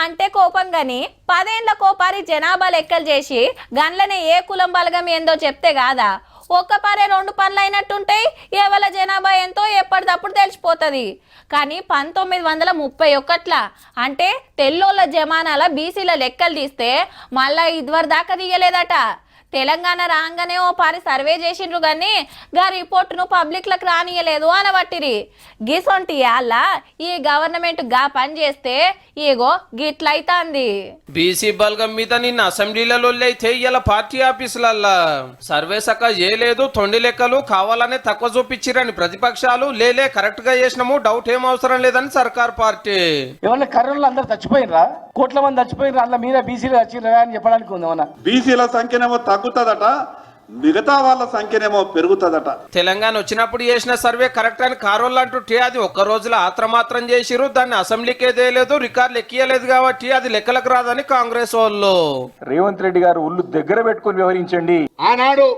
అంటే కోపం గాని 10 ఏళ్ల కోపారి జనాభా లెక్కలు చేసి గన్లనే ఏ కులం బలగం ఏందో చెప్తే కాదా ఒక్క పరే 2 పనులు అయినట్టుంటాయి. ఎవల జనాభా ఎంతో ఎప్పటిదప్పుడు తెలిసిపోతుంది. కానీ 1931 అంటే తెల్లోళ్ళ జమానాల బీసీల లెక్కలు తీస్తే మళ్ళా ఇదివర దాకా తీయలేదట. తెలంగాణ రాగానే ఓ పారి సర్వే చేసిండ్రు కానీ గా రిపోర్టును పబ్లిక్లకు రానియలేదు అనబట్టిరి. గిసొంటి యాళ్ళ ఈ గవర్నమెంట్ గా పని చేస్తే ఇగో గిట్లయితాంది. బీసీ బల్గం మీద నిన్న అసెంబ్లీలలో అయితే ఇలా పార్టీ ఆఫీసులల్లా సర్వే సక్క చేయలేదు, తొండి లెక్కలు కావాలనే తక్కువ చూపించిరని ప్రతిపక్షాలు లేలే కరెక్ట్ గా చేసినాము, డౌట్ ఏం అవసరం లేదని సర్కార్ పార్టీ. ఎవరి కరోనాలో అందరు చచ్చిపోయినరా, కోట్ల మంది చచ్చిపోయినరా, అందులో మీద బీసీలు వచ్చిరా అని చెప్పడానికి ఉందా? బీసీల సంఖ్యనేమో తగ్గుతుందట, మిగతా వాళ్ళ సంఖ్యనేమో పెరుగుతుందట. తెలంగాణ వచ్చినప్పుడు చేసిన సర్వే కరెక్ట్ అని కారోళ్ళు అంటుంటే అది ఒక్క రోజులో ఆత్రమాత్రం చేసిరు, దాన్ని అసెంబ్లీకే తేలేదు, రికార్డులు ఎక్కియలేదు కాబట్టి అది లెక్కలకు రాదని కాంగ్రెస్ వాళ్ళు. రేవంత్ రెడ్డి గారు ఒళ్ళు దగ్గర పెట్టుకుని వ్యవహరించండి. ఆనాడు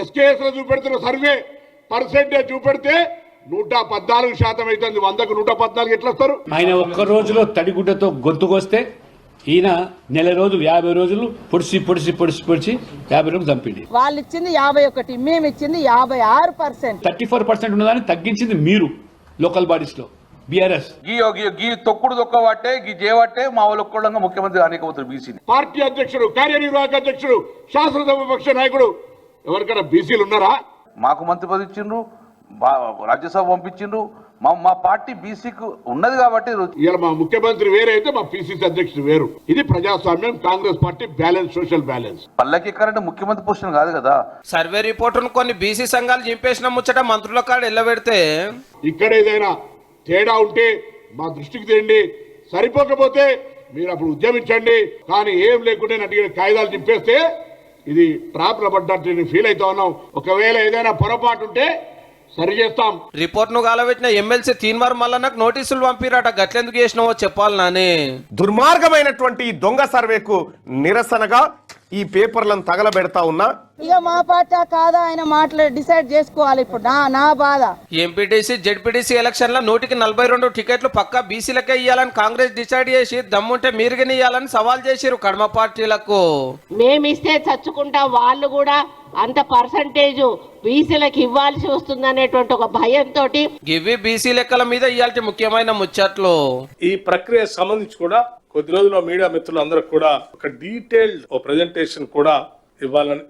ఎస్కేఎస్ లో చూపెడుతున్న సర్వే పర్సెంటేజ్ చూపెడితే 114% అవుతుంది. 100కు 114 ఎట్లా వస్తారు? ఆయన ఒక్క రోజులో తడిగుడ్డతో గొంతుకొస్తే ఈయన నెల రోజులు 50 రోజులు పొడిచి 50 రోజులు చంపింది. వాళ్ళు ఇచ్చింది 51, మేము ఇచ్చింది 56%. 34% ఉన్నదాన్ని తగ్గించింది మీరు లోకల్ బాడీస్ లో బీఆర్ఎస్. గీ తొక్కుడు తొక్కబట్టే గీ చేయబట్టే మా వాళ్ళు ఒక్కడంగా ముఖ్యమంత్రి అనేకపోతారు బీసీని. పార్టీ అధ్యక్షుడు, కార్యనిర్వాహక అధ్యక్షుడు, శాసనసభ పక్ష నాయకుడు ఎవరికైనా బీసీలు ఉన్నారా? మాకు మంత్రి పదవి ఇచ్చిండ్రు, రాజ్యసభ పంపించిండ్రు. మా పార్టీ బీసీకి ఉన్నది కాబట్టి ఇలా మా ముఖ్యమంత్రి వేరే అయితే మా పిసిసి అధ్యక్షుడు వేరు. ఇది ప్రజాస్వామ్యం, Congress party balance, social balance. పల్లకి ఎక్కారంటే ముఖ్యమంత్రి పొజిషన్ కాదు కదా. సర్వే రిపోర్టును కొన్ని బీసీ సంఘాలు చింపేసిన ముచ్చట మంత్రుల కాడ ఎల్లబెడితే ఇక్కడ ఏదైనా తేడా ఉంటే మా దృష్టికి తేండి, సరిపోకపోతే మీరు అప్పుడు ఉద్యమించండి. కానీ ఏం లేకుండా నటిగిన కాగితాలు చింపేస్తే ఇది ట్రాప్ లో పడ్డట్టు ఫీల్ అవుతా ఉన్నాం. ఒకవేళ ఏదైనా పొరపాటు ఉంటే సరి చేస్తాం. రిపోర్ట్ ను గాలబెట్టిన ఎమ్మెల్సీ తీన్మార్ మల్లన్నకు నోటీసులు పంపిరాట, గట్లెందుకు చేసినావో చెప్పాలి నానే. దుర్మార్గమైనటువంటి ఈ దొంగ సర్వేకు నిరసనగా ఈ పేపర్లను తగలబెడతా ఉన్నా. ఇక మా పార్టీ కాదా ఆయన మాట్లాడి డిసైడ్ చేసుకోవాలి. ఇప్పుడు నా బాధ ఎంపీటీసీ జెడ్పీటీసీ ఎలక్షన్ లో 142 టికెట్లు పక్కా బీసీలకే ఇయ్యాలని కాంగ్రెస్ డిసైడ్ చేసి దమ్ముంటే మీరుగానే ఇయ్యాలని సవాల్ చేసిరు కడమ పార్టీలకు. మేమిస్తే చచ్చుకుంటా, వాళ్ళు కూడా అంత పర్సంటేజ్ బీసీలకు ఇవ్వాల్సి వస్తుంది అనేటువంటి ఒక భయంతో ఇవి బీసీ లెక్కల మీద ఇయ్యాల్టి ముఖ్యమైన ముచ్చట్లు. ఈ ప్రక్రియ సంబంధించి కూడా కొద్ది రోజుల్లో మీడియా మిత్రులందరూ కూడా ఒక డీటెయిల్డ్ ప్రెజెంటేషన్ కూడా ఇవ్వాలని